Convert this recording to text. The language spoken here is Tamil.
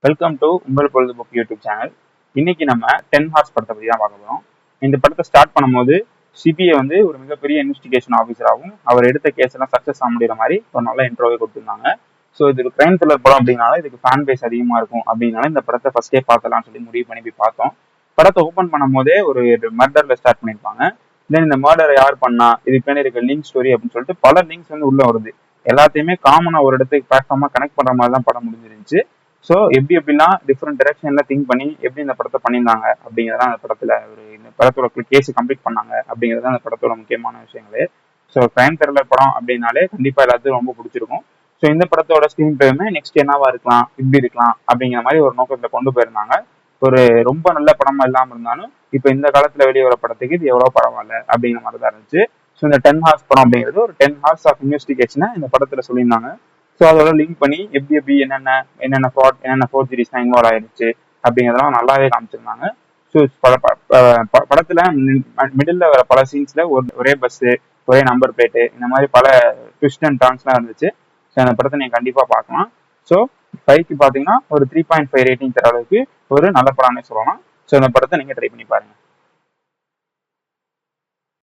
வெல்கம் டு உங்கள் பொழுதுபோக்கு யூடியூப் சேனல். இன்னைக்கு நம்ம 10 ஹார்ஸ் படத்தை பற்றி தான் பார்க்க போகிறோம். இந்த படத்தை ஸ்டார்ட் பண்ணும்போது சிபிஐ வந்து ஒரு மிகப்பெரிய இன்வெஸ்டிகேஷன் ஆஃபீஸராகவும் அவர் எடுத்த கேஸ் எல்லாம் சக்ஸஸ் ஆக முடிகிற மாதிரி ஒரு நல்ல இன்ட்ரோவே கொடுத்துருந்தாங்க. ஸோ இது கிரைம் த்ரில்லர் படம் அப்படின்னால இதுக்கு ஃபேன் பேஸ் அதிகமாக இருக்கும் அப்படின்னால இந்த படத்தை ஃபர்ஸ்டே பார்த்தலாம்னு சொல்லி முடிவு பண்ணி போய் பார்த்தோம். படத்தை ஓப்பன் பண்ணும் போதே ஒரு மர்டர்ல ஸ்டார்ட் பண்ணியிருப்பாங்க. தென் இந்த மர்டரை யார் பண்ணா, இதுக்கு பின்னாடி இருக்க லிங்க் ஸ்டோரி அப்படின்னு சொல்லிட்டு பல லிங்க்ஸ் வந்து உள்ள வருது. எல்லாத்தையுமே காமனா ஒரு இடத்துக்கு பிளாட்ஃபார்மா கனெக்ட் பண்ற மாதிரி தான் படம் முடிஞ்சிருந்துச்சு. ஸோ எப்படிலாம் டிஃப்ரெண்ட் டைரக்ஷன்ல திங்க் பண்ணி எப்படி இந்த படத்தை பண்ணியிருந்தாங்க அப்படிங்கிறதான் அந்த படத்துல இந்த படத்தோட கேஸ் கம்ப்ளீட் பண்ணாங்க அப்படிங்கிறது அந்த படத்தோட முக்கியமான விஷயங்களே. ஸோ கிரைம் த்ரில்லர் படம் அப்படின்னாலே கண்டிப்பா எல்லாத்துக்கும் ரொம்ப பிடிச்சிருக்கும். ஸோ இந்த படத்தோட ஸ்க்ரீன் பிளேயுமே நெக்ஸ்ட் என்னவா இருக்கலாம், இப்படி இருக்கலாம் அப்படிங்கிற மாதிரி ஒரு நோக்கத்துல கொண்டு போயிருந்தாங்க. ஒரு ரொம்ப நல்ல படமா இல்லாம இருந்தாலும் இப்ப இந்த காலத்துல வெளியே வர படத்துக்கு இது எவ்வளவு பரவாயில்ல அப்படிங்கிற மாதிரி தான் இருந்துச்சு. ஸோ இந்த 10 ஹார்ஸ் படம் அப்படிங்கிறது ஒரு 10 ஹார்ஸ் ஆஃப் இன்வெஸ்டிகேஷனை இந்த படத்துல சொல்லியிருந்தாங்க. ஸோ அதோட லிங்க் பண்ணி எப்படி என்னென்ன ஃப்ராட் என்னென்ன ஃபோர்ஜரிஸ்லாம் இன்வால்வ் ஆயிடுச்சு அப்படிங்கிறதெல்லாம் நல்லாவே காமிச்சிருந்தாங்க. ஸோ படத்துல மிடில் வர பல சீன்ஸ்ல ஒரே பஸ், ஒரே நம்பர் பிளேட்டு, இந்த மாதிரி பல ட்விஸ்ட் அண்ட் டர்ன்ஸ்லாம் இருந்துச்சு. ஸோ அந்த படத்தை நீங்க கண்டிப்பா பார்க்கலாம். ஸோ 5க்கு பாத்தீங்கன்னா ஒரு 3.5 ரேட்டிங் தர அளவுக்கு ஒரு நல்ல படம்னே சொல்லலாம். ஸோ இந்த படத்தை நீங்க ட்ரை பண்ணி பாருங்க.